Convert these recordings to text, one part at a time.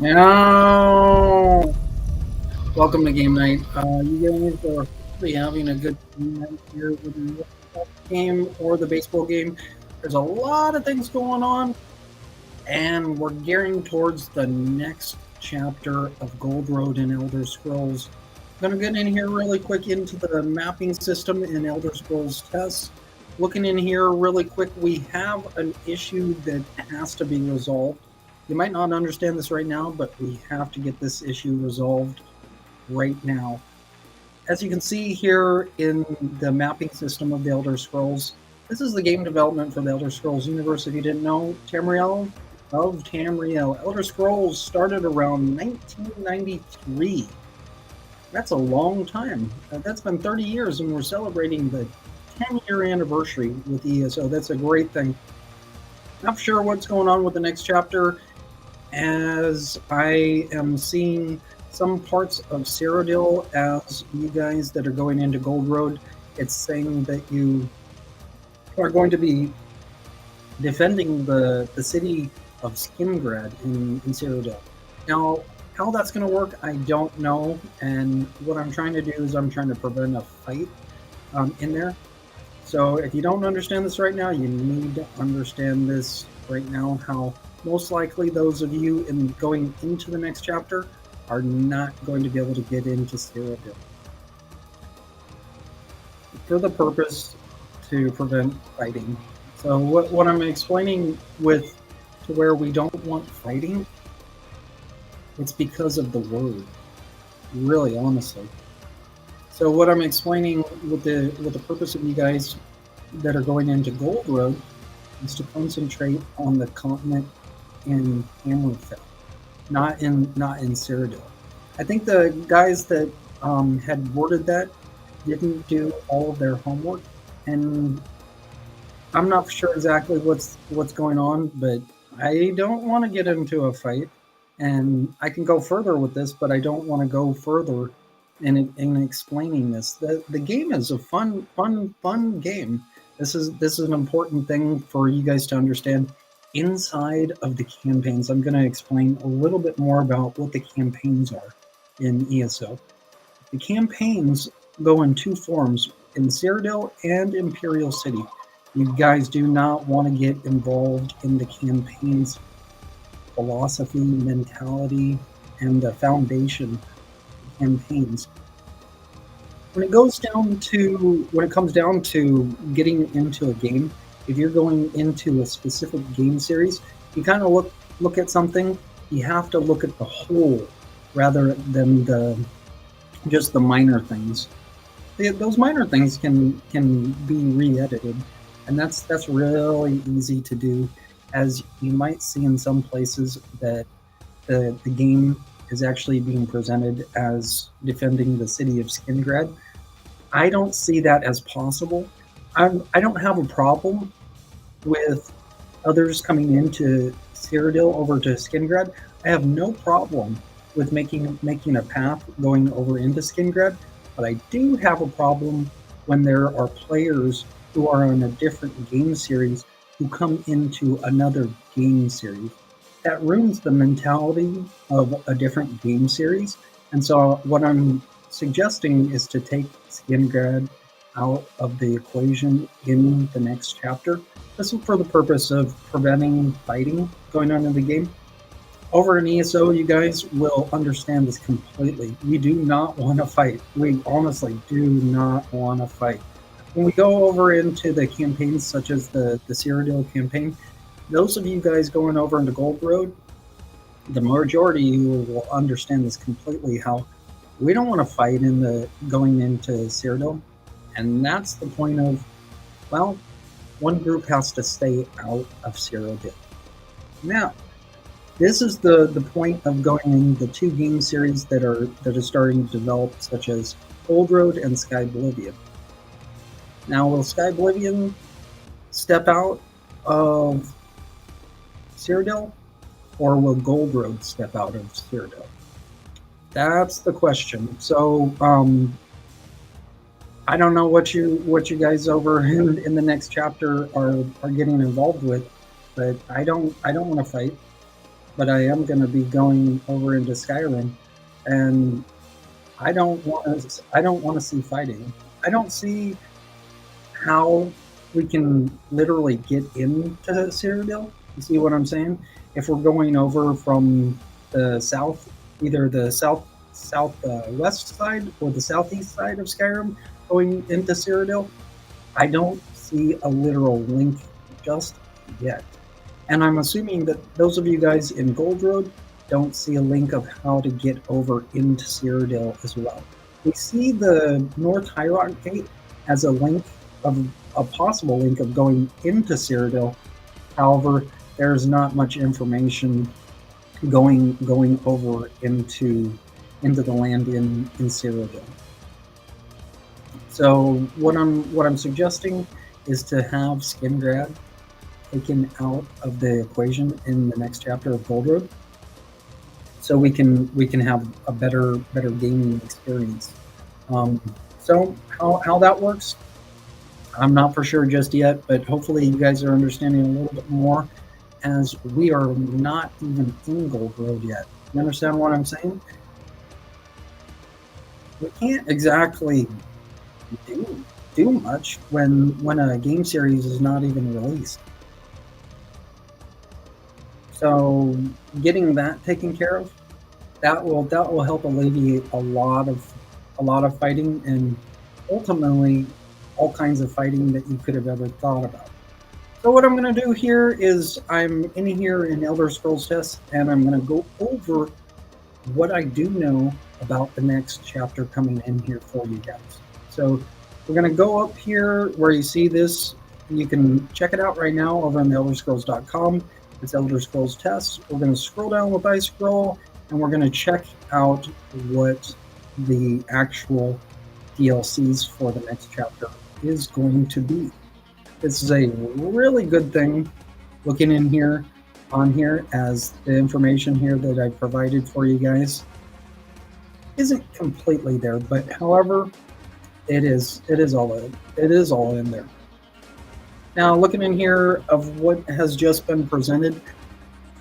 No. Welcome to game night. You guys are hopefully having a good game night here with the game or the baseball game. There's a lot of things going on, and we're gearing towards the next chapter of Gold Road in Elder Scrolls. I'm going to get in here really quick into the mapping system in Elder Scrolls Test. Looking in here really quick, we have an issue that has to be resolved. You might not understand this right now, but we have to get this issue resolved right now. As you can see here in the mapping system of the Elder Scrolls, this is the game development for the Elder Scrolls universe. If you didn't know, Tamriel of Tamriel. Elder Scrolls started around 1993. That's a long time. That's been 30 years, and we're celebrating the 10-year anniversary with ESO. That's a great thing. Not sure what's going on with the next chapter, as I am seeing some parts of Sllocsredle as you guys that are going into Gold Road. It's saying that you are going to be defending the city of Skimgrad in Sllocsredle. Now, how that's going to work, I don't know. And what I'm trying to do is I'm trying to prevent a fight in there. So if you don't understand this right now, you need to understand this right now, how most likely those of you going into the next chapter are not going to be able to get into Sllocsredle for the purpose to prevent fighting. So what I'm explaining with to where we don't want fighting, it's because of the word, really, honestly. So what I'm explaining with the purpose of you guys that are going into Gold Road is to concentrate on the continent in Hammerfell, not in Sllocsredle. I think the guys that had worded that didn't do all of their homework, and I'm not sure exactly what's going on, but I don't want to get into a fight, and I can go further with this, but I don't want to go further in explaining this. The game is a fun game. This is an important thing for you guys to understand. Inside of the campaigns, I'm going to explain a little bit more about what the campaigns are in ESO. The campaigns go in two forms, in Sllocsredle and Imperial City. You guys do not want to get involved in the campaign's philosophy, mentality, and the foundation of campaigns. When it comes down to getting into a game, if you're going into a specific game series, you kind of look at something, you have to look at the whole rather than just the minor things. Those minor things can be re-edited, and that's really easy to do, as you might see in some places that the game is actually being presented as defending the city of Skimgrad. I don't see that as possible. I don't have a problem with others coming into Sllocsredle over to Skimgrad. I have no problem with making a path going over into Skimgrad, but I do have a problem when there are players who are in a different game series who come into another game series. That ruins the mentality of a different game series. And so what I'm suggesting is to take Skimgrad out of the equation in the next chapter. This is for the purpose of preventing fighting going on in the game. Over in ESO, you guys will understand this completely. We do not want to fight. We honestly do not want to fight. When we go over into the campaigns, such as the Sllocsredle campaign, those of you guys going over into Gold Road, the majority of you will understand this completely, how we don't want to fight going into Sllocsredle. And that's the point of, well, one group has to stay out of Sllocsredle. Now, this is the point of going in the two game series that are starting to develop, such as Gold Road and Sky Oblivion. Now, will Sky Oblivion step out of Sllocsredle, or will Gold Road step out of Sllocsredle? That's the question. So, I don't know what you guys over in the next chapter are getting involved with, but I don't want to fight. but I am going to be going over into Skyrim, and I don't want to see fighting. I don't see how we can literally get into Cyrodiil. You see what I'm saying? If we're going over from the south, either the west side or the southeast side of Skyrim, going into Cyrodiil, I don't see a literal link just yet. And I'm assuming that those of you guys in Gold Road don't see a link of how to get over into Cyrodiil as well. We see the North High Rock Gate as a link of a possible link of going into Cyrodiil. However, there's not much information going over into the land in Cyrodiil. So what I'm suggesting is to have Skingrad taken out of the equation in the next chapter of Gold Road, so we can have a better gaming experience. So how that works, I'm not for sure just yet, but hopefully you guys are understanding a little bit more, as we are not even in Gold Road yet. You understand what I'm saying? We can't exactly do much when a game series is not even released. So getting that taken care of, that will help alleviate a lot of fighting, and ultimately all kinds of fighting that you could have ever thought about. So what I'm going to do here is I'm in here in Elder Scrolls Test, and I'm going to go over what I do know about the next chapter coming in here for you guys. So we're going to go up here where you see this. You can check it out right now over on the elderscrolls.com. It's Elder Scrolls Test. We're going to scroll down with I scroll, and we're going to check out what the actual DLCs for the next chapter is going to be. This is a really good thing looking in here on here, as the information here that I provided for you guys isn't completely there, but however, it is all in there. Now, looking in here of what has just been presented,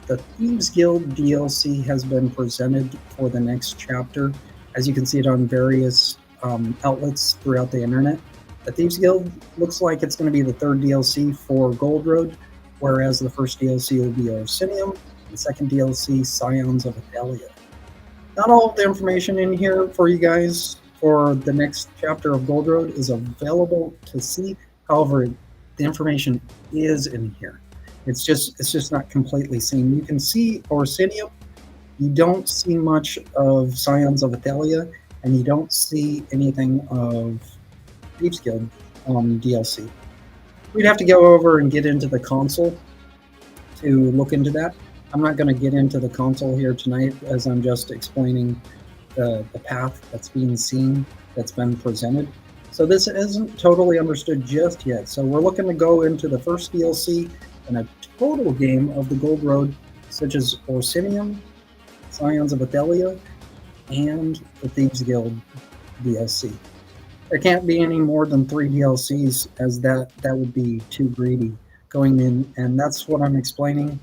the Thieves Guild DLC has been presented for the next chapter. As you can see it on various outlets throughout the internet. The Thieves Guild looks like it's going to be the third DLC for Gold Road, whereas the first DLC will be Orsinium, the second DLC, Scions of Adelia. Not all of the information in here for you guys for the next chapter of Gold Road is available to see. However, the information is in here. It's just not completely seen. You can see Orsinium. You don't see much of Scions of Adelia, and you don't see anything of Thieves Guild DLC. We'd have to go over and get into the console to look into that. I'm not going to get into the console here tonight, as I'm just explaining the path that's being seen, that's been presented. So this isn't totally understood just yet. So we're looking to go into the first DLC and a total game of the Gold Road, such as Orsinium, Scions of Adelia, and the Thieves Guild DLC. There can't be any more than 3 DLCs, as that would be too greedy going in, and that's what I'm explaining.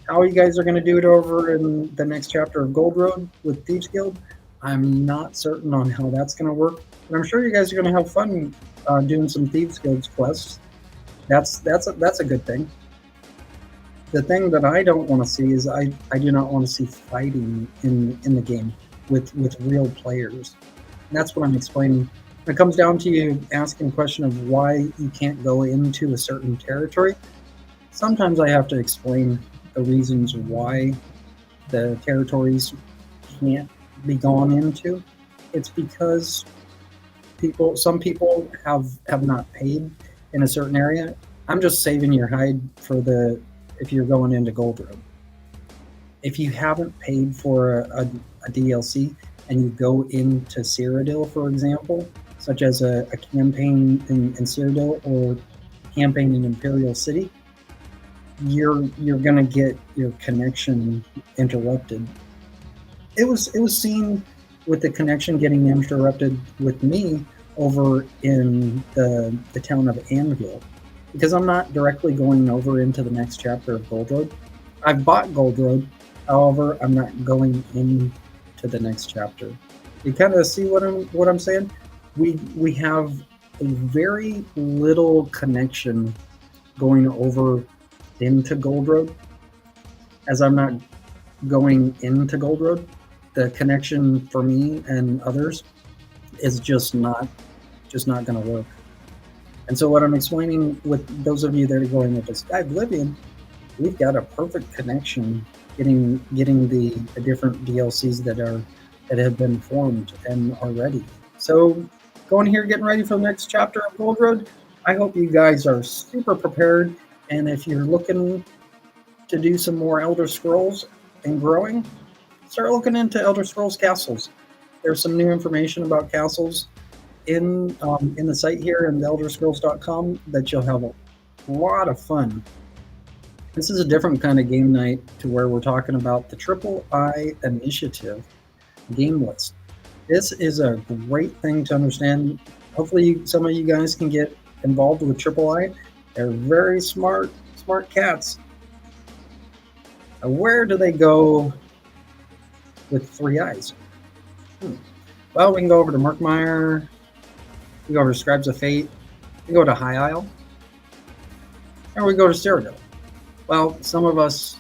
How you guys are going to do it over in the next chapter of Gold Road with Thieves Guild, I'm not certain on how that's going to work, but I'm sure you guys are going to have fun doing some Thieves Guild quests. That's a good thing. The thing that I don't want to see is I do not want to see fighting in the game with real players. And that's what I'm explaining. When it comes down to you asking the question of why you can't go into a certain territory, sometimes I have to explain the reasons why the territories can't be gone into. It's because some people have not paid in a certain area. I'm just saving your hide for if you're going into Gold Road. If you haven't paid for a DLC and you go into Cyrodiil, for example, such as a campaign in Cyrodiil or campaign in Imperial City, you're gonna get your connection interrupted. It was seen with the connection getting interrupted with me over in the town of Anvil, because I'm not directly going over into the next chapter of Gold Road. I've bought Gold Road, However, I'm not going into the next chapter. You kind of see what I'm saying? We have a very little connection going over into Gold Road, as I'm not going into Gold Road. The connection for me and others is just not going to work. And so what I'm explaining with those of you that are going into Sky Oblivion, we've got a perfect connection getting the different DLCs that have been formed and are ready. So going here, getting ready for the next chapter of Gold Road. I hope you guys are super prepared. And if you're looking to do some more Elder Scrolls and growing, start looking into Elder Scrolls castles. There's some new information about castles in the site here in elderscrolls.com that you'll have a lot of fun. This is a different kind of game night to where we're talking about the Triple I Initiative game list. This is a great thing to understand. Hopefully, some of you guys can get involved with Triple I. They're very smart cats. Now, where do they go with 3 eyes? Well, we can go over to Murkmire. We go over to Scribes of Fate. We go to High Isle. Or we go to Cyrodiil. Well, some of us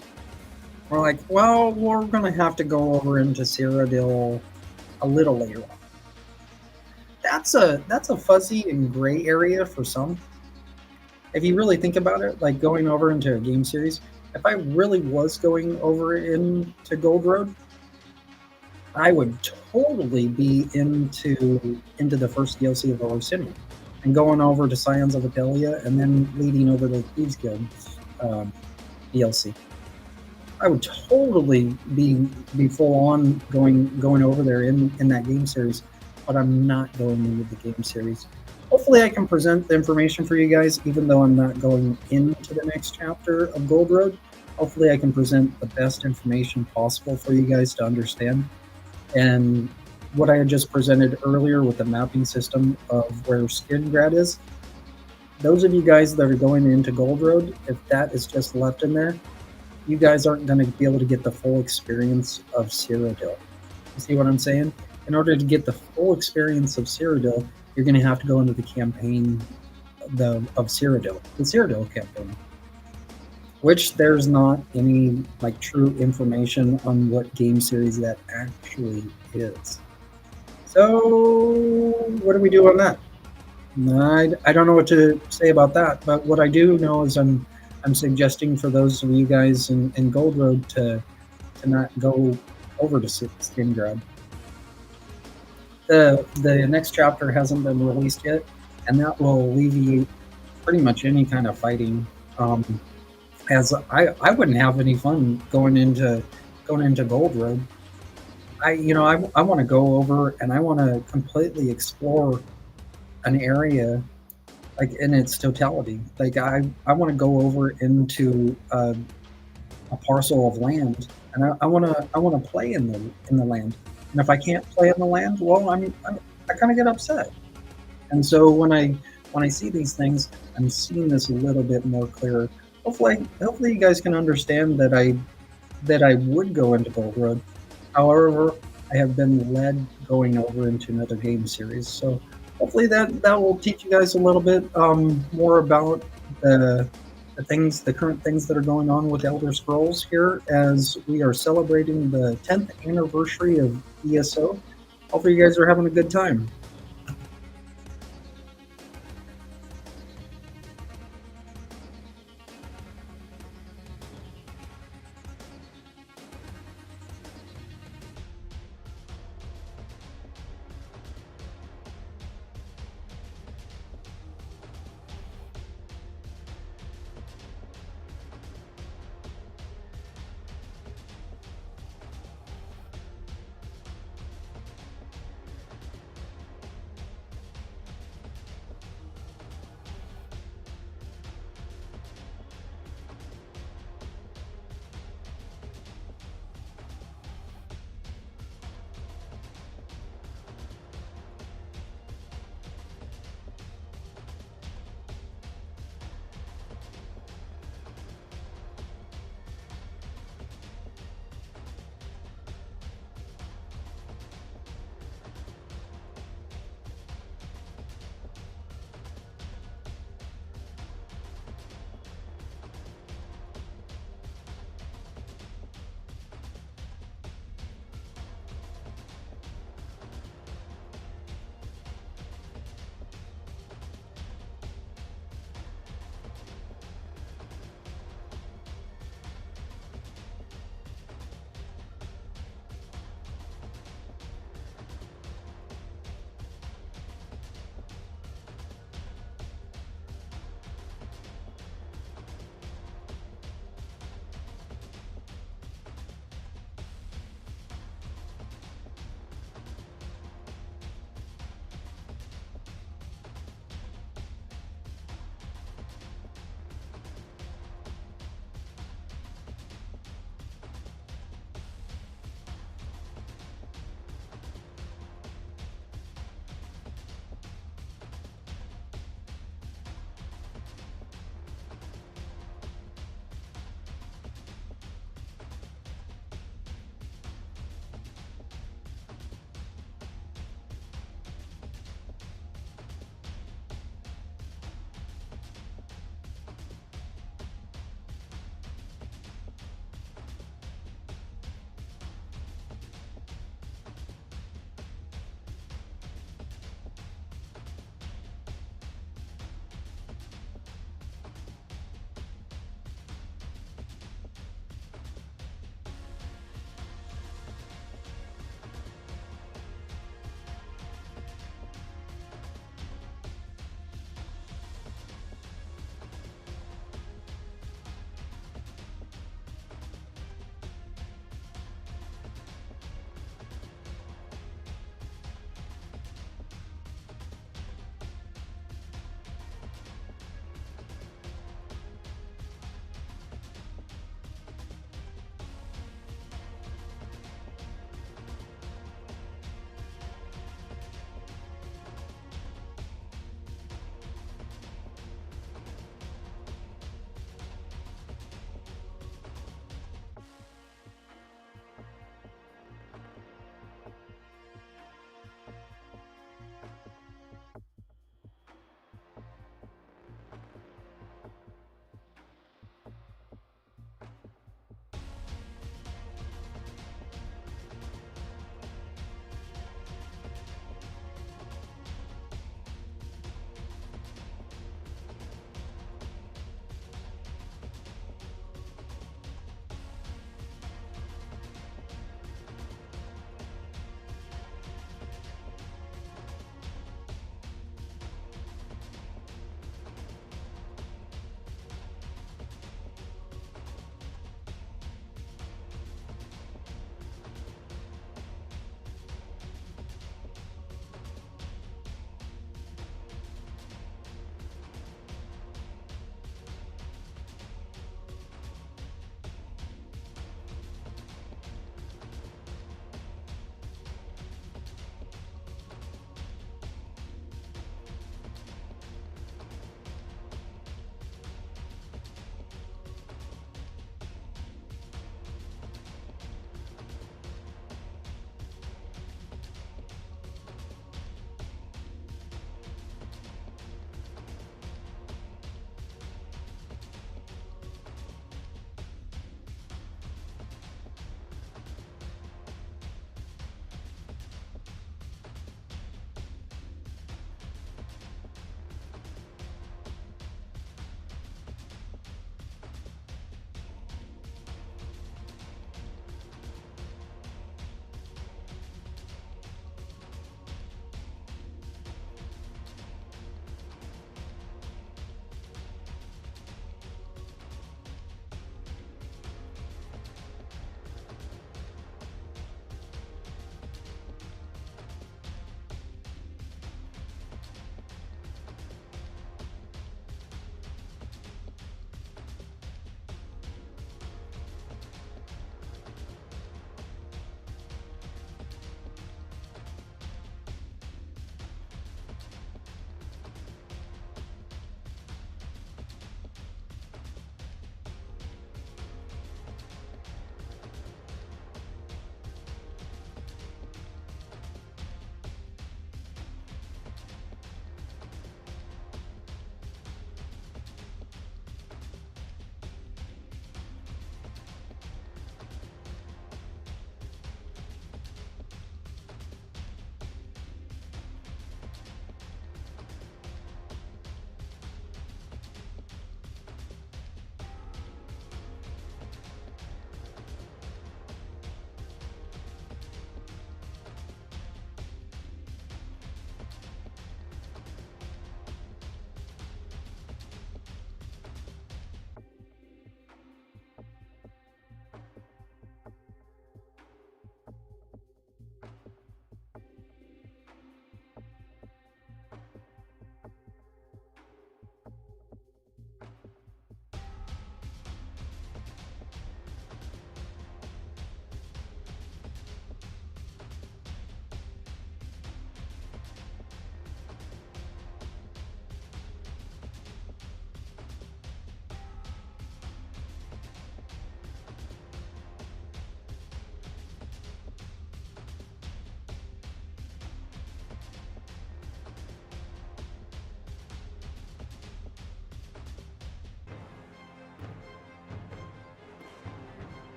are like, well, we're going to have to go over into Cyrodiil a little later on. That's a fuzzy and gray area for some. If you really think about it, like going over into a game series, if I really was going over into Gold Road, I would totally be into the first DLC of Orsinium and going over to Scions of Adelia and then leading over to Thieves Guild DLC. I would totally be full on going over there in that game series, but I'm not going into the game series. Hopefully I can present the information for you guys, even though I'm not going into the next chapter of Gold Road. Hopefully I can present the best information possible for you guys to understand. And what I had just presented earlier with the mapping system of where Skingrad is, those of you guys that are going into Gold Road, if that is just left in there, you guys aren't going to be able to get the full experience of Cyrodiil. You see what I'm saying? In order to get the full experience of Cyrodiil, you're going to have to go into the campaign of Cyrodiil, the Cyrodiil campaign, which there's not any like true information on what game series that actually is. So what do we do on that? I don't know what to say about that, but what I do know is I'm suggesting for those of you guys in Gold Road to not go over to Skingrad. The next chapter hasn't been released yet, and that will alleviate pretty much any kind of fighting. As I wouldn't have any fun going into Gold Road. I want to go over and I want to completely explore an area like in its totality. Like I want to go over into a parcel of land, and I want to play in the land. And if I can't play in the land, well, I kind of get upset. And so when I see these things, I'm seeing this a little bit more clear. Hopefully you guys can understand that I would go into Gold Road. However, I have been led going over into another game series. So hopefully that will teach you guys a little bit more about the current things that are going on with Elder Scrolls here as we are celebrating the 10th anniversary of ESO. Hopefully you guys are having a good time.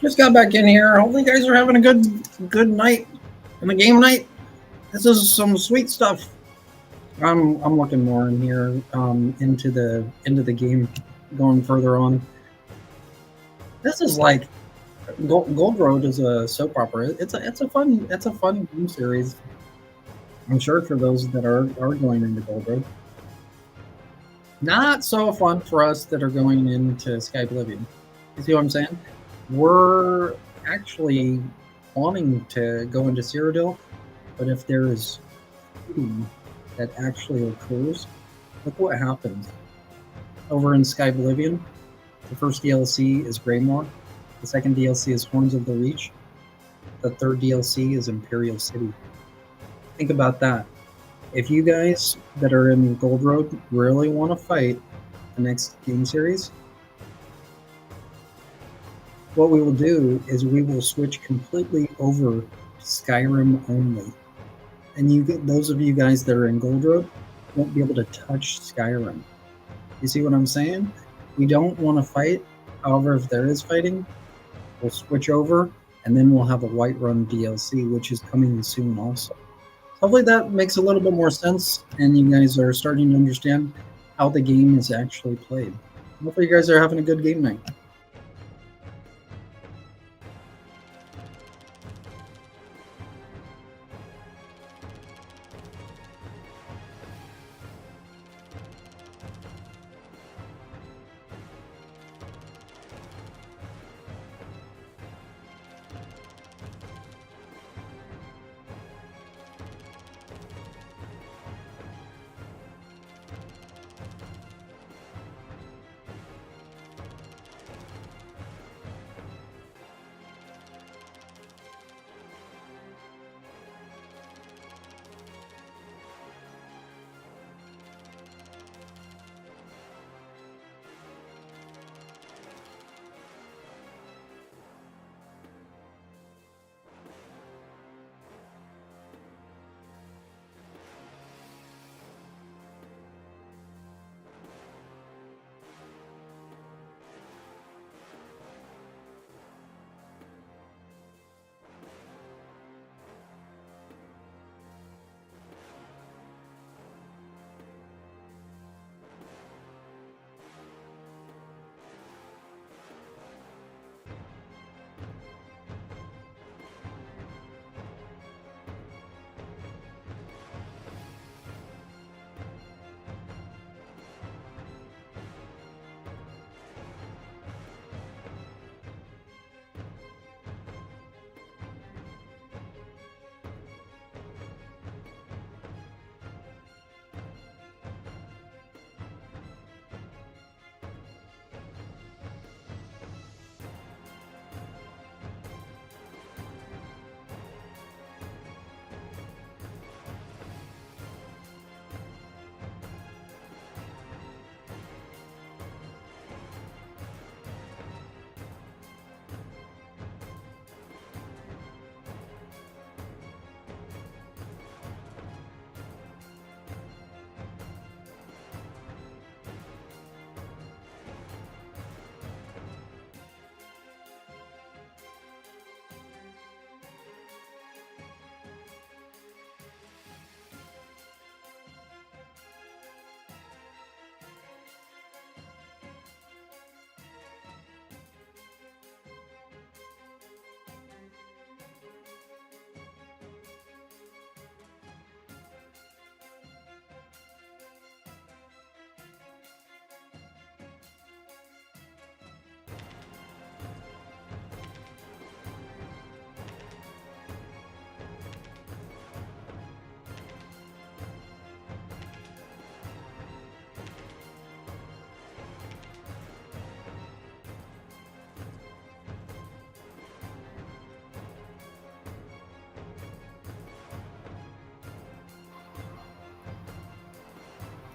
Just got back in here. Hopefully, you guys are having a good night and a game night. This is some sweet stuff. I'm looking more in here into the game, going further on. This is like Gold Road is a soap opera. It's a fun game series. I'm sure for those that are going into Gold Road. Not so fun for us that are going into Sky Oblivion. You see what I'm saying? We're actually wanting to go into Cyrodiil, but if there's shooting that actually occurs, look what happens. Over in Sky Oblivion, the first DLC is Greymore, the second DLC is Horns of the Reach, the third DLC is Imperial City. Think about that. If you guys that are in Gold Road really want to fight the next game series, what we will do is we will switch completely over to Skyrim only. And those of you guys that are in Gold Road won't be able to touch Skyrim. You see what I'm saying? We don't want to fight. However, if there is fighting, we'll switch over, and then we'll have a Whiterun DLC, which is coming soon also. Hopefully that makes a little bit more sense, and you guys are starting to understand how the game is actually played. Hopefully you guys are having a good game night.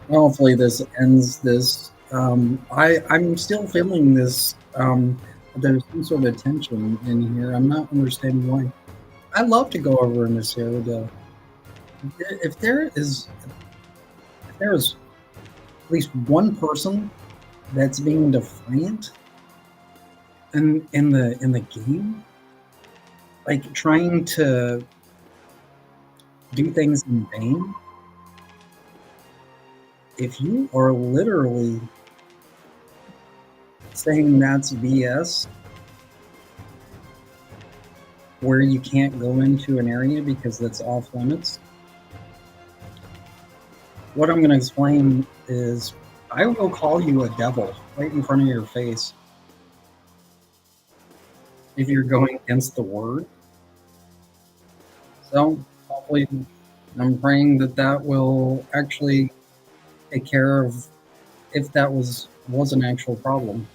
Hopefully this ends this. I'm still feeling this. There's some sort of tension in here. I'm not understanding why. I'd love to go over in this area. If there is, if there is at least one person that's being defiant, in the game, like trying to do things in vain, if you are literally saying that's BS, where you can't go into an area because that's off limits, what I'm going to explain is I will call you a devil right in front of your face if you're going against the word. So hopefully, I'm praying that that will actually take care of if that was an actual problem.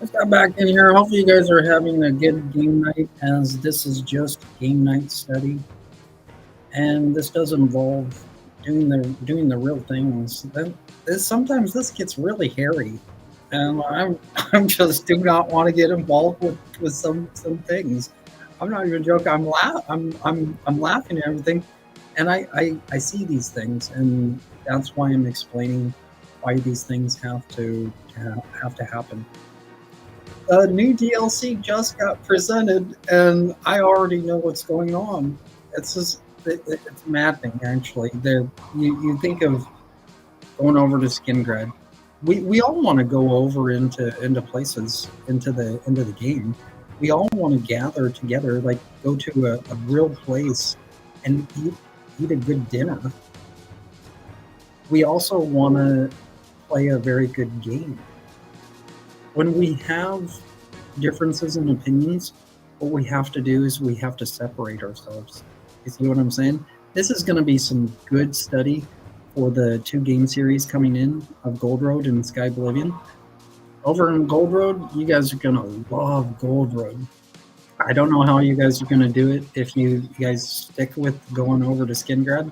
Let's get back in here. Hopefully, you guys are having a good game night, as this is just game night study, and this does involve doing the real things. Then sometimes this gets really hairy, and I'm just do not want to get involved with some things. I'm not even joking. I'm laughing at everything, and I see these things, and that's why I'm explaining why these things have to happen. A new DLC just got presented, and I already know what's going on. It's just it's maddening, actually. You think of going over to Skingrad. We all want to go over into places into the game. We all want to gather together, like go to a real place and eat a good dinner. We also want to play a very good game. When we have differences in opinions, what we have to do is we have to separate ourselves. You see what I'm saying? This is going to be some good study for the two game series coming in of Gold Road and Sky Oblivion. Over in Gold Road, you guys are going to love Gold Road. I don't know how you guys are going to do it if you guys stick with going over to Skingrad.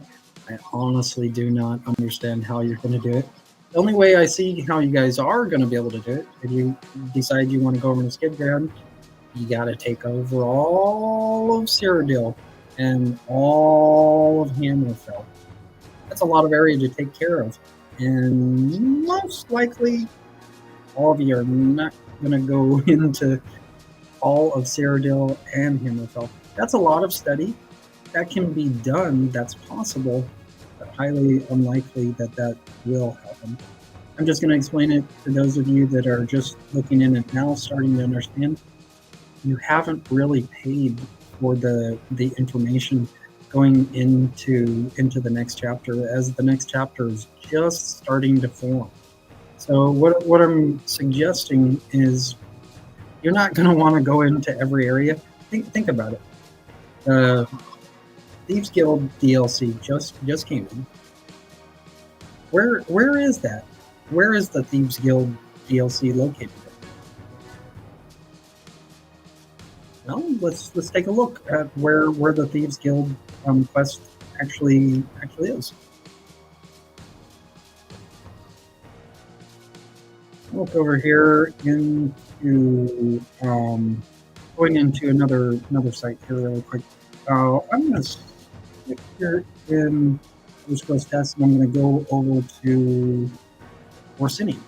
I honestly do not understand how you're going to do it. The only way I see how you guys are going to be able to do it, if you decide you want to go over to Skidground, you got to take over all of Cyrodiil and all of Hammerfell. That's a lot of area to take care of. And most likely, all of you are not going to go into all of Cyrodiil and Hammerfell. That's a lot of study. That can be done. That's possible. Highly unlikely that will happen. I'm just going to explain it to those of you that are just looking in it now, starting to understand. You haven't really paid for the information going into the next chapter, as the next chapter is just starting to form. So what I'm suggesting is you're not going to want to go into every area. Think about it. Thieves Guild DLC just came in. Where is that? Where is the Thieves Guild DLC located? Well, let's take a look at where the Thieves Guild quest actually is. Look over here into going into another site here really quick. I'm going to here in West Coast Test, and I'm going to go over to Orsinium,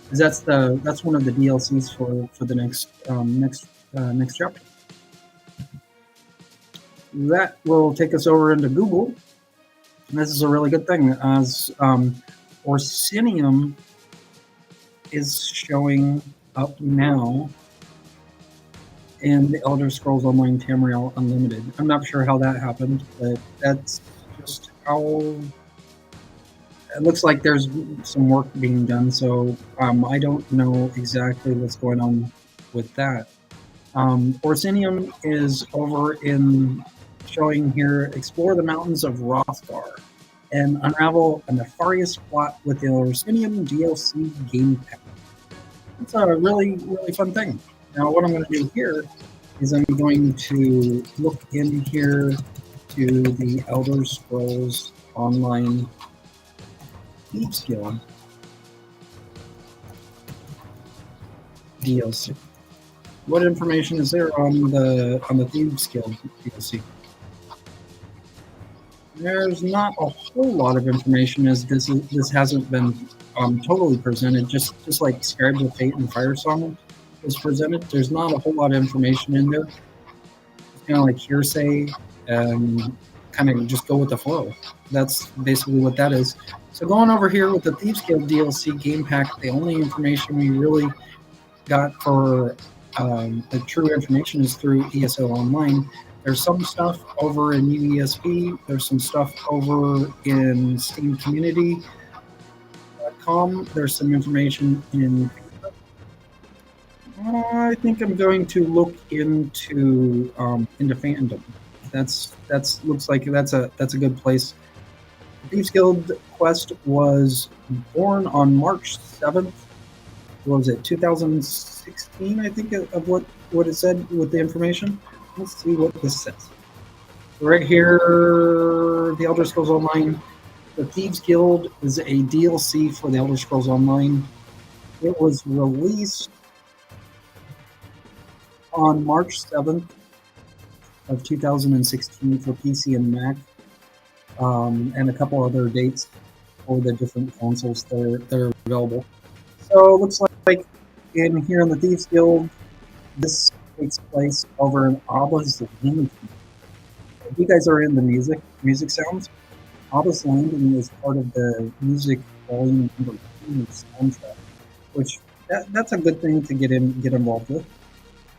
because that's one of the DLCs for the next chapter. That will take us over into Google, and this is a really good thing, as Orsinium is showing up now in the Elder Scrolls Online Tamriel Unlimited. I'm not sure how that happened, but that's just how it looks like there's some work being done. So I don't know exactly what's going on with that. Orsinium is over in showing here, explore the mountains of Rothgar and unravel a nefarious plot with the Orsinium DLC game pack. It's a really, really fun thing. Now, what I'm going to do here is I'm going to look in here to the Elder Scrolls Online Thieves Guild DLC. What information is there on the Thieves Guild DLC? There's not a whole lot of information, as this hasn't been totally presented. Just like Scribes of Fate and Firesong was presented, there's not a whole lot of information in there. It's kind of like hearsay, and kind of just go with the flow. That's basically what that is. So going over here with the Thieves Guild DLC game pack, the only information we really got for the true information is through ESO Online. There's some stuff over in UESP. There's some stuff over in Steam Community.com. There's some information in. I think I'm going to look into fandom. That's looks like that's a good place. The Thieves Guild quest was born on March 7th, what was it, 2016, I think, of what it said with the information. Let's see what this says. Right here, the Elder Scrolls Online. The Thieves Guild is a DLC for the Elder Scrolls Online. It was released on March 7th of 2016 for PC and Mac, and a couple other dates for the different consoles that are available. So it looks like in here in the Thieves Guild, this takes place over in Abba's Landing. If you guys are in the music sounds, Abba's Landing is part of the music volume number 2 soundtrack, which that's a good thing to get involved with.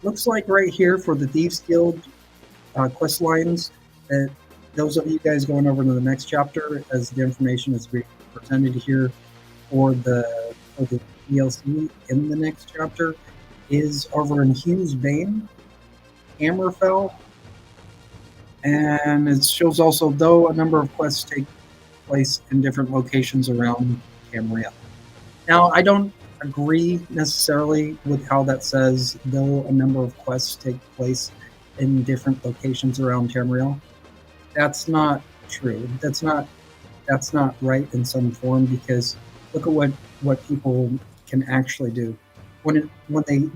Looks like right here for the Thieves Guild quest lines, that those of you guys going over to the next chapter, as the information is being presented here for the DLC in the next chapter, is over in Hughes Bane, Hammerfell, and it shows also, though a number of quests take place in different locations around Tamriel. Now, I don't agree necessarily with how that says, though a number of quests take place in different locations around Tamriel. That's not true. That's not right in some form, because look at what people can actually do. When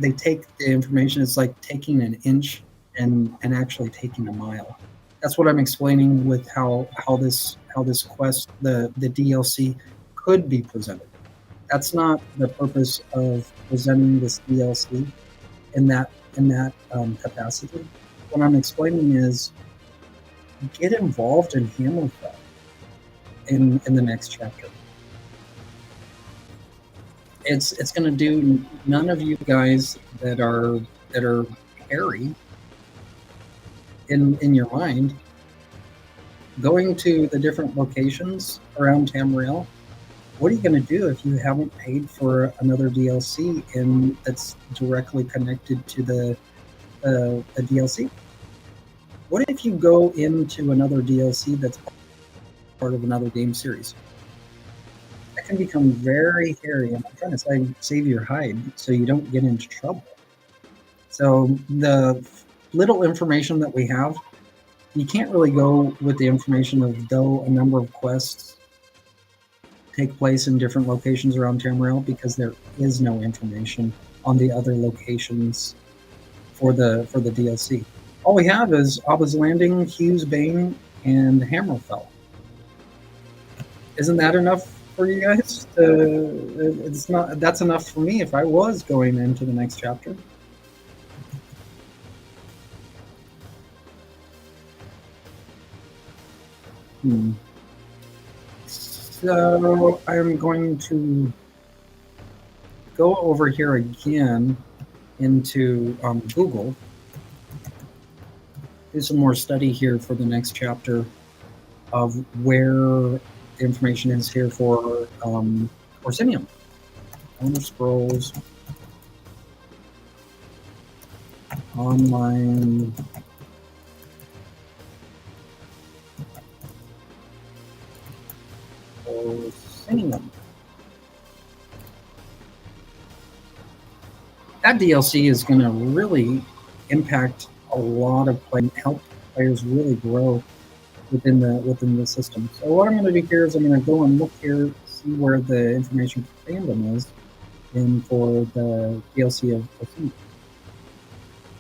they take the information, it's like taking an inch and actually taking a mile. That's what I'm explaining with how this quest, the DLC, could be presented. That's not the purpose of presenting this DLC in that capacity. What I'm explaining is, get involved in Hammerfell in the next chapter. It's going to do none of you guys that are hairy in your mind going to the different locations around Tamriel. What are you going to do if you haven't paid for another DLC that's directly connected to the DLC? What if you go into another DLC that's part of another game series? That can become very hairy, and I'm trying to save your hide so you don't get into trouble. So the little information that we have, you can't really go with the information of, though a number of quests take place in different locations around Tamriel, because there is no information on the other locations for the DLC. All we have is Abba's Landing, Hughes Bane, and Hammerfell. Isn't that enough for you guys? It's not. That's enough for me if I was going into the next chapter. So I'm going to go over here again into Google. Do some more study here for the next chapter of where the information is here for Orsinium. Elder Scrolls Online Orsinium. That DLC is going to really impact a lot of play, help players really grow within the system. So what I'm going to do here is I'm going to go and look here, see where the information for fandom is, and for the DLC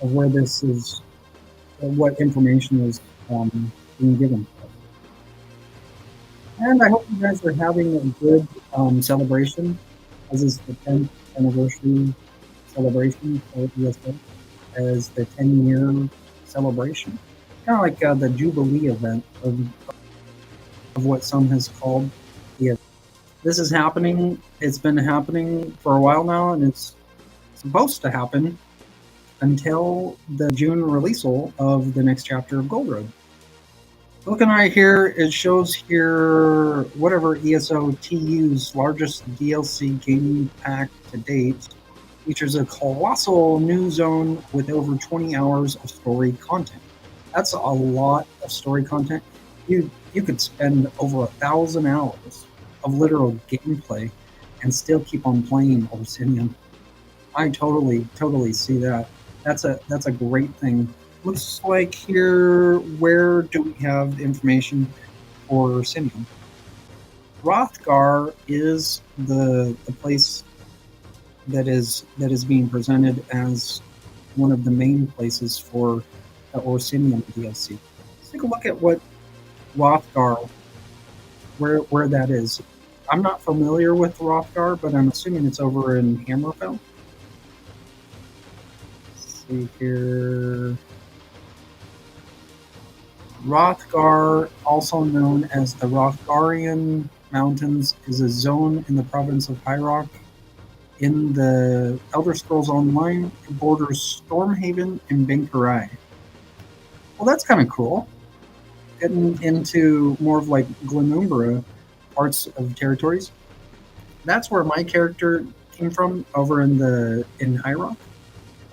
of where this is, what information is being given. And I hope you guys are having a good celebration, as is the 10th anniversary celebration for ESO, as the 10-year celebration. Kind of like the Jubilee event of what some has called the. This is happening. It's been happening for a while now, and it's supposed to happen until the June release of the next chapter of Gold Road. Looking right here, it shows here whatever ESO TU's largest DLC gaming pack to date features a colossal new zone with over 20 hours of story content. That's a lot of story content. You could spend over 1,000 hours of literal gameplay and still keep on playing Orsinium. I totally see that. That's a great thing. Looks like here, where do we have information for Simeon? Rothgar is the place that is being presented as one of the main places for the Orsinium DLC. Let's take a look at what Rothgar, where that is. I'm not familiar with Rothgar, but I'm assuming it's over in Hammerfell. Let's see here. Rothgar, also known as the Rothgarian Mountains, is a zone in the province of High Rock in the Elder Scrolls Online. It borders Stormhaven and Bankerai. Well, that's kind of cool. Getting into more of like Glenumbra parts of territories. That's where my character came from, over in High Rock,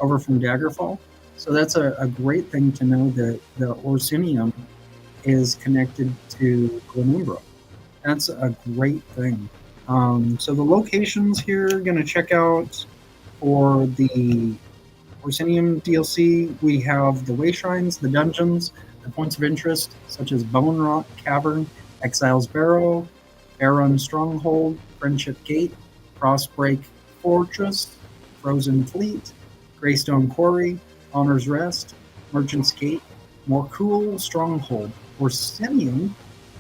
over from Daggerfall. So that's a great thing to know that the Orsinium is connected to Glenumbra. That's a great thing. So the locations here, going to check out for the Orsinium DLC. We have the way shrines, the dungeons, the points of interest, such as Bone Rock Cavern, Exile's Barrow, Baron Stronghold, Friendship Gate, Frostbreak Fortress, Frozen Fleet, Greystone Quarry, Honor's Rest, Merchant's Gate, Morcool Stronghold, Orsinium,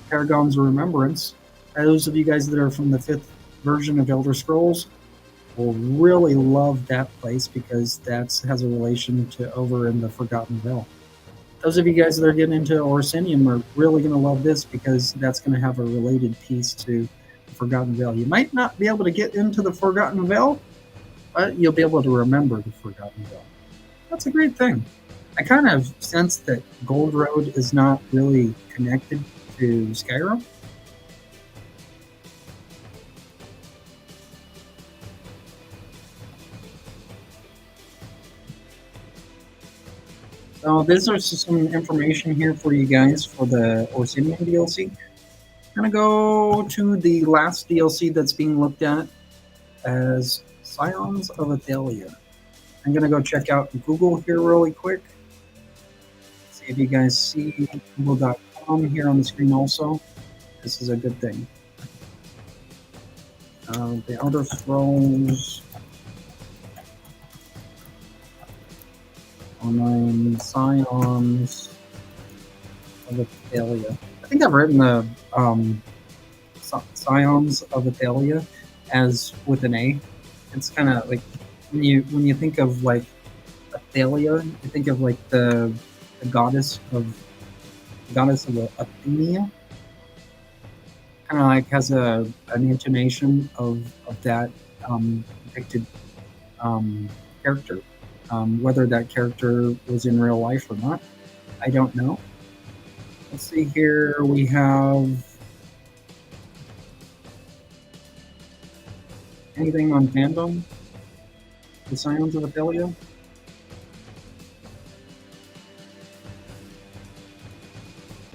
Paragon's Remembrance. Those of you guys that are from the 5th version of Elder Scrolls will really love that place because that has a relation to over in the Forgotten Vale. Those of you guys that are getting into Orsinium are really going to love this because that's going to have a related piece to the Forgotten Vale. You might not be able to get into the Forgotten Vale, but you'll be able to remember the Forgotten Vale. That's a great thing. I kind of sense that Gold Road is not really connected to Skyrim. So this is some information here for you guys for the Orsinium DLC. I'm going to go to the last DLC that's being looked at as Scions of Athalia. I'm going to go check out Google here really quick. See if you guys see google.com here on the screen also. This is a good thing. The Elder Scrolls Online Scions of Athalia. I think I've written the Scions of Athalia as with an A. It's kind of like when you think of like Athalia, you think of like the goddess of Athenia. Kind of like has an intonation of that depicted character. Whether that character was in real life or not, I don't know. Let's see here. We have anything on fandom? The Scions of Athalia?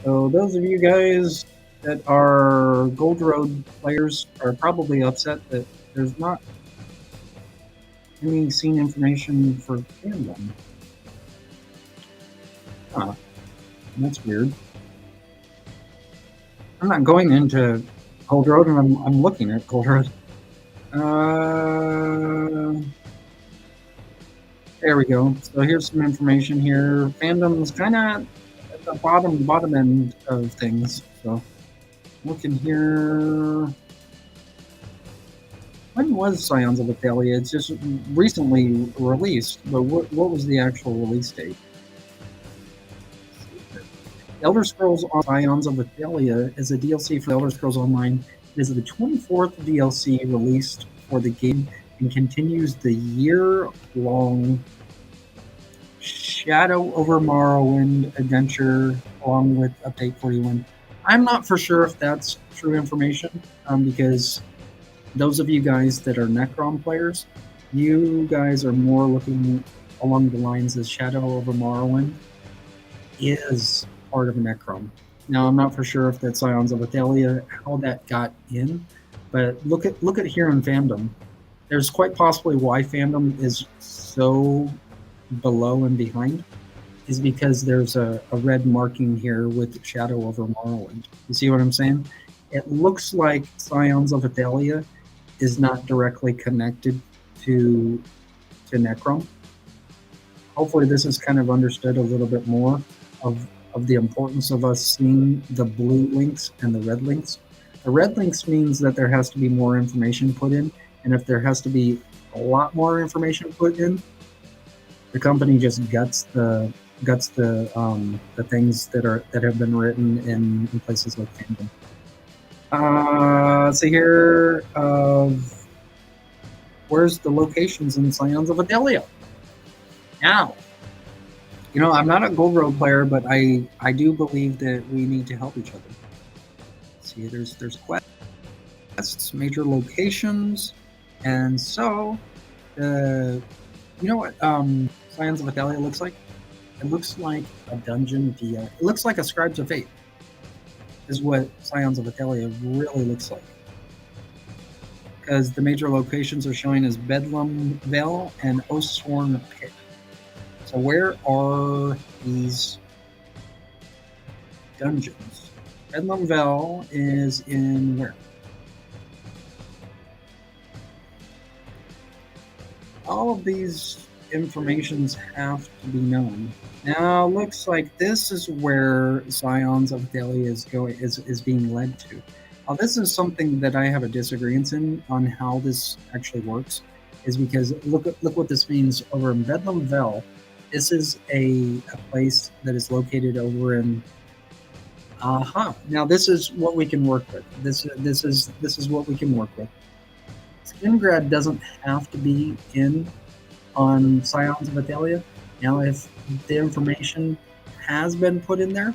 So those of you guys that are Gold Road players are probably upset that there's not any scene information for fandom. Huh. That's weird. I'm not going into Gold Road, and I'm looking at Gold Road. There we go. So here's some information here. Fandom's kind of at the bottom end of things. So looking here. When was Scions of Athalia? It's just recently released, but what was the actual release date? Elder Scrolls Scions of Athalia is a DLC for Elder Scrolls Online. It is the 24th DLC released for the game and continues the year-long Shadow over Morrowind adventure along with Update 41. I'm not for sure if that's true information because those of you guys that are Necrom players, you guys are more looking along the lines as Shadow over Morrowind is part of Necrom. Now, I'm not for sure if that's Scions of Athalia, how that got in, but look at here in fandom. there's quite possibly why fandom is so below and behind is because there's a red marking here with Shadow over Morrowind. You see what I'm saying? It looks like Scions of Athalia is not directly connected to Necrom. Hopefully, this is kind of understood a little bit more of the importance of us seeing the blue links and the red links. The red links means that there has to be more information put in, and if there has to be a lot more information put in, the company just guts the things that have been written in places like fandom. So here, where's the locations in Scions of Athalia? Now, I'm not a Gold Road player, but I do believe that we need to help each other. See, there's quests, major locations, and so you know what Scions of Athalia looks like? It looks like a dungeon via. It looks like a Scribes of Fate. Is what Scions of Athalia really looks like. Because the major locations are showing as Bedlam Vale and Oathsworn Pit. So where are these dungeons? Bedlam Vale is in where? All of these informations have to be known. Now, looks like this is where Scions of Athalia is being led to. Now, this is something that I have a disagreement in on how this actually works, is because look what this means over in Bedlam Vale. This is a place that is located over in. Now this is what we can work with. This is what we can work with. Skingrad doesn't have to be in on Scions of Athalia. Now, if the information has been put in there,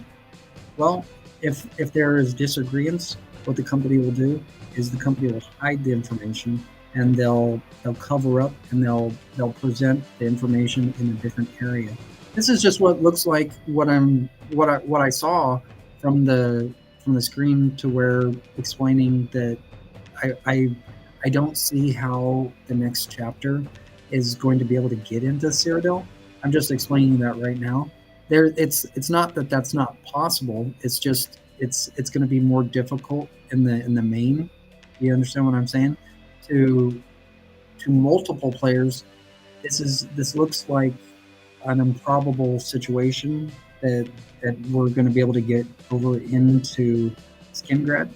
well, if there is disagreements, what the company will do is the company will hide the information and they'll cover up and they'll present the information in a different area. This is just what looks like what I saw from the screen to where explaining that I don't see how the next chapter is going to be able to get into Cyrodiil. I'm just explaining that right now. It's not that that's not possible. It's just it's going to be more difficult in the main. You understand what I'm saying? To multiple players, this looks like an improbable situation that we're going to be able to get over into Skingrad.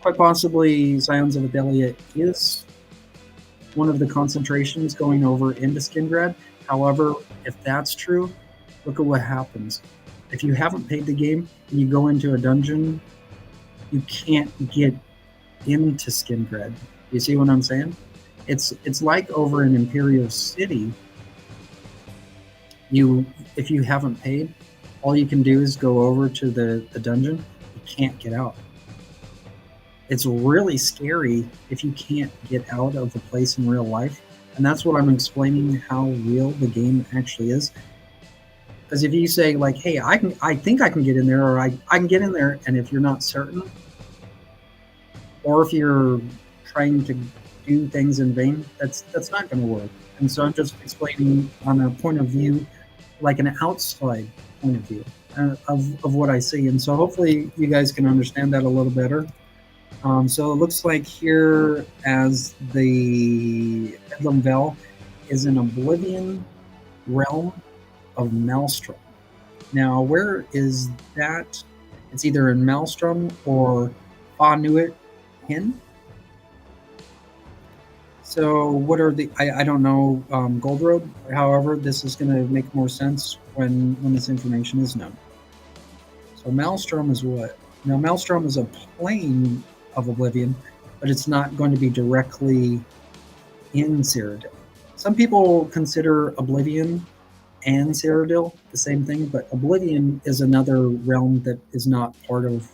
Quite possibly, Scions of Athalia is one of the concentrations going over into Skingrad. However, if that's true, look at what happens. If you haven't paid the game and you go into a dungeon, you can't get into Skingrad. You see what I'm saying? It's like over in Imperial City. If you haven't paid, all you can do is go over to the dungeon. You can't get out. It's really scary if you can't get out of the place in real life. And that's what I'm explaining how real the game actually is. Because if you say like, hey, I think I can get in there, or I can get in there, and if you're not certain, or if you're trying to do things in vain, that's not going to work. And so I'm just explaining on a point of view, like an outside point of view of what I see. And so hopefully you guys can understand that a little better. So it looks like here as the Bedlam Vale is an Oblivion realm of Maelstrom. Now, where is that? It's either in Maelstrom or Fanuit Hin. So what are the, I don't know Gold Road. However, this is going to make more sense when this information is known. So Maelstrom is what? Now, Maelstrom is a plane of Oblivion, but it's not going to be directly in Cyrodiil. Some people consider Oblivion and Cyrodiil the same thing, but Oblivion is another realm that is not part of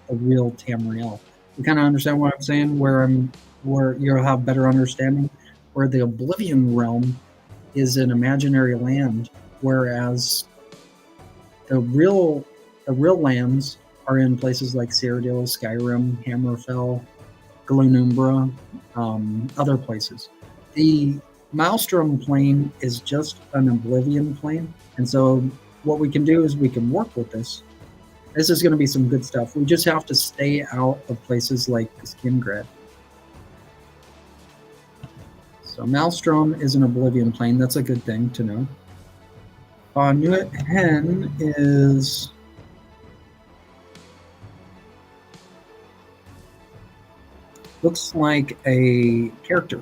a real Tamriel. You kind of understand what I'm saying? Where you'll have better understanding. Where the Oblivion realm is an imaginary land, whereas the real lands are in places like Cyrodiil, Skyrim, Hammerfell, Glenumbra, other places. The Maelstrom plane is just an Oblivion plane, and so what we can do is we can work with this. This is going to be some good stuff. We just have to stay out of places like Skingrad. So Maelstrom is an Oblivion plane. That's a good thing to know. Nuit Hen is... looks like a character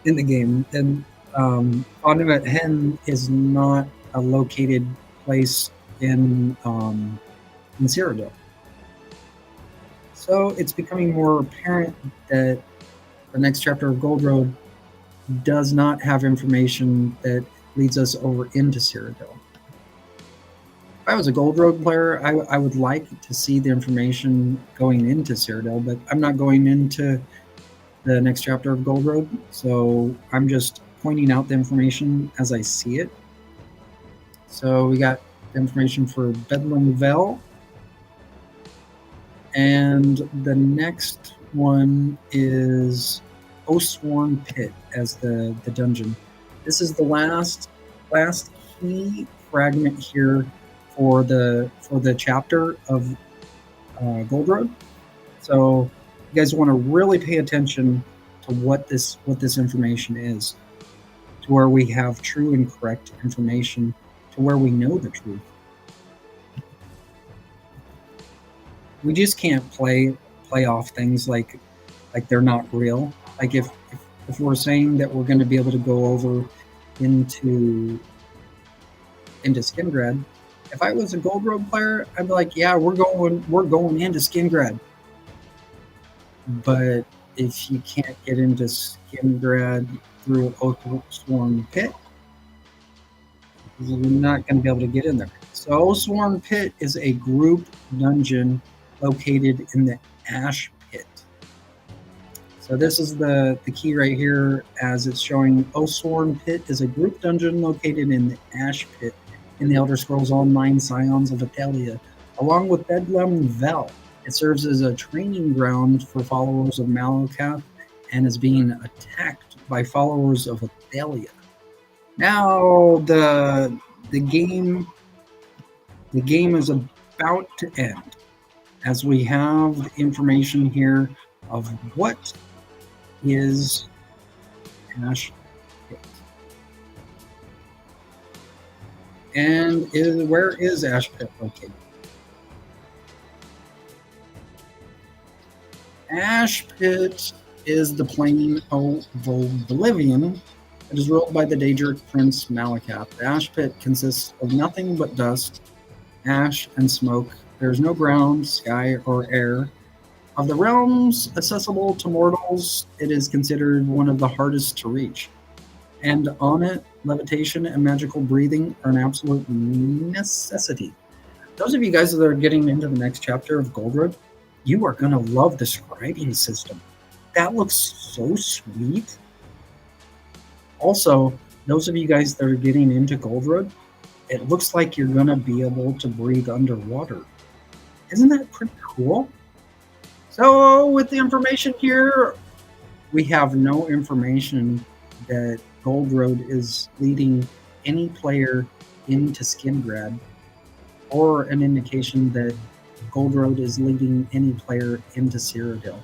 in the game. And Nuit Hen is not a located place in Cyrodiil. So it's becoming more apparent that the next chapter of Gold Road does not have information that leads us over into Cyrodiil. If I was a Gold Road player, I would like to see the information going into Cyrodiil, but I'm not going into the next chapter of Gold Road, so I'm just pointing out the information as I see it. So we got information for Bedlam Vel, and the next one is Oathsworn Pit as the dungeon. This is the last key fragment here for the chapter of Gold Road. So you guys want to really pay attention to what this information is, to where we have true and correct information, to where we know the truth. We just can't play off things like they're not real. Like if we're saying that we're going to be able to go over into Skingrad, if I was a Gold Road player, I'd be like, yeah, we're going into Skingrad. But if you can't get into Skingrad through Oathsworn Pit, you're not going to be able to get in there. So Oathsworn Pit is a group dungeon located in the Ash Pit. So this is the key right here, as it's showing. Oathsworn Pit is a group dungeon located in the Ash Pit in the Elder Scrolls Online Scions of Atelia, along with Bedlam Vel. It serves as a training ground for followers of Malakath and is being attacked by followers of Atelia. Now the game is about to end, as we have the information here of what is Ash Pit. And where is Ash Pit located? Ash Pit is the plane of Oblivion that is ruled by the Daedric Prince Malakath. The Ash Pit consists of nothing but dust, ash, and smoke. There is no ground, sky, or air. Of the realms accessible to mortals, it is considered one of the hardest to reach. And on it, levitation and magical breathing are an absolute necessity. Those of you guys that are getting into the next chapter of Gold Road, you are going to love the scribing system. That looks so sweet. Also, those of you guys that are getting into Gold Road, it looks like you're going to be able to breathe underwater. Isn't that pretty cool? So with the information here, we have no information that Gold Road is leading any player into Skingrad, or an indication that Gold Road is leading any player into Cyrodiil.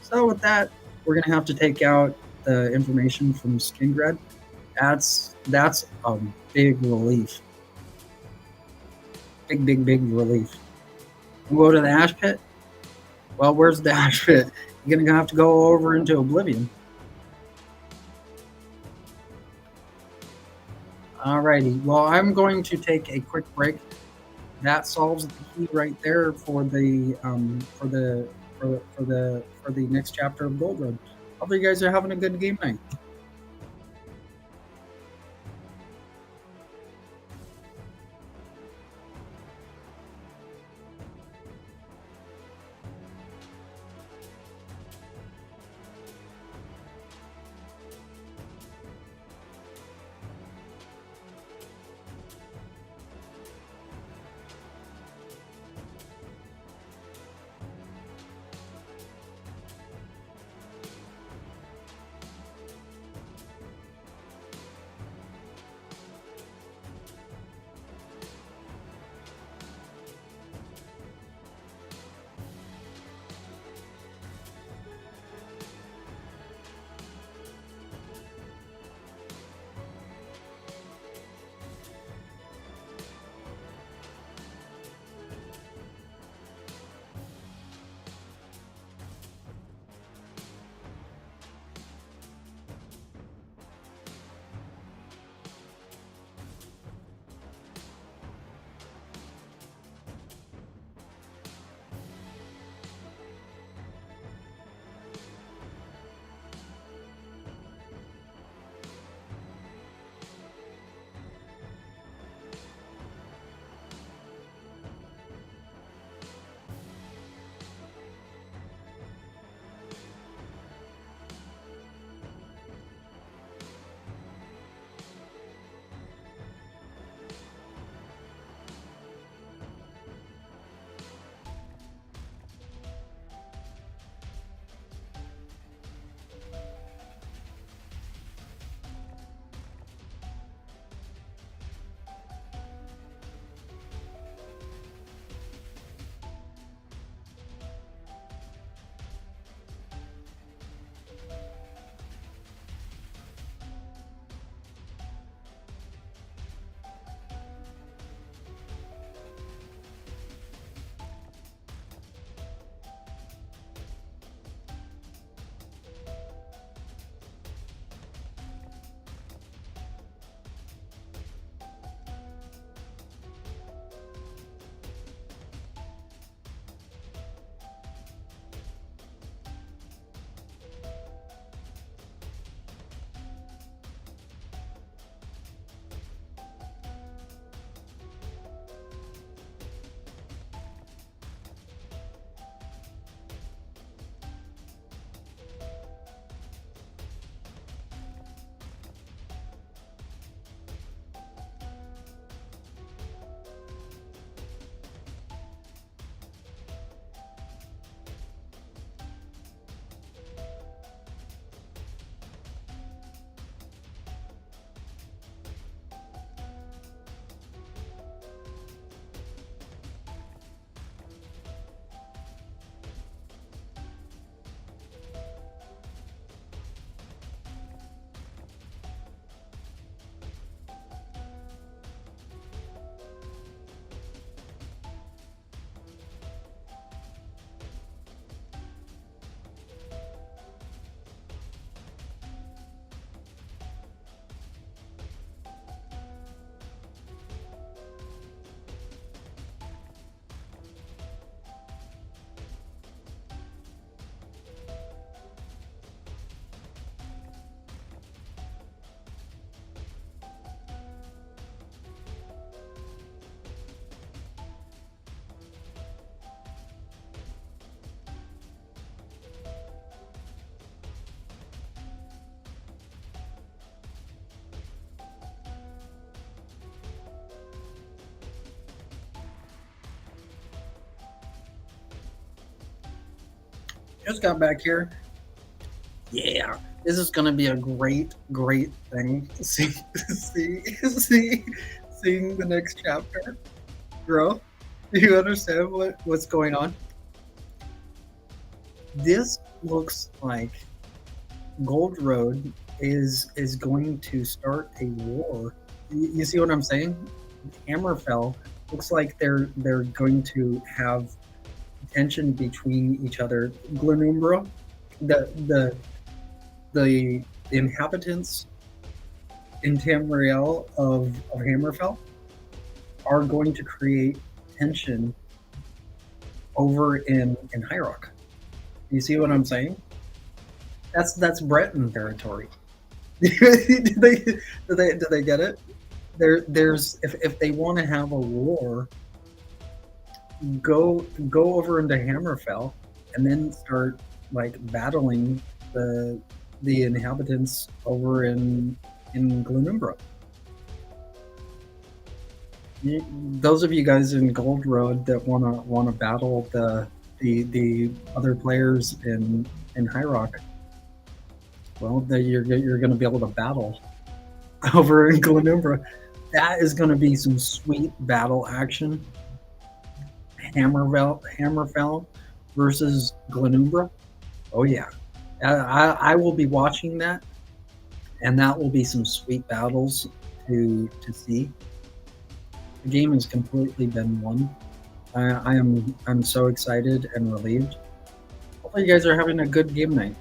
So with that, we're going to have to take out the information from Skingrad. That's a big relief. Big relief. We'll go to the Ash Pit. Well, where's the Ash Pit? You're going to have to go over into Oblivion. Alrighty. Well, I'm going to take a quick break. That solves the key right there for the next chapter of Gold Road. Hope you guys are having a good game night. Just got back here. Yeah, this is gonna be a great thing. Seeing the next chapter grow. Do you understand what's going on? This looks like Gold Road is going to start a war. You see what I'm saying? Hammerfell looks like they're going to have tension between each other. Glenumbra, the the inhabitants in Tamriel of Hammerfell are going to create tension over in High Rock. You see what I'm saying? That's Breton territory. Do they get it? There's if they want to have a war, go over into Hammerfell and then start like battling the the inhabitants over in Glenumbra. Those of you guys in Gold Road that wanna battle the other players in High Rock, well, you're gonna be able to battle over in Glenumbra. That is gonna be some sweet battle action. Hammerfell versus Glenumbra. Oh yeah, I will be watching that, and that will be some sweet battles to see. The game has completely been won. I'm so excited and relieved. Hopefully, you guys are having a good game night.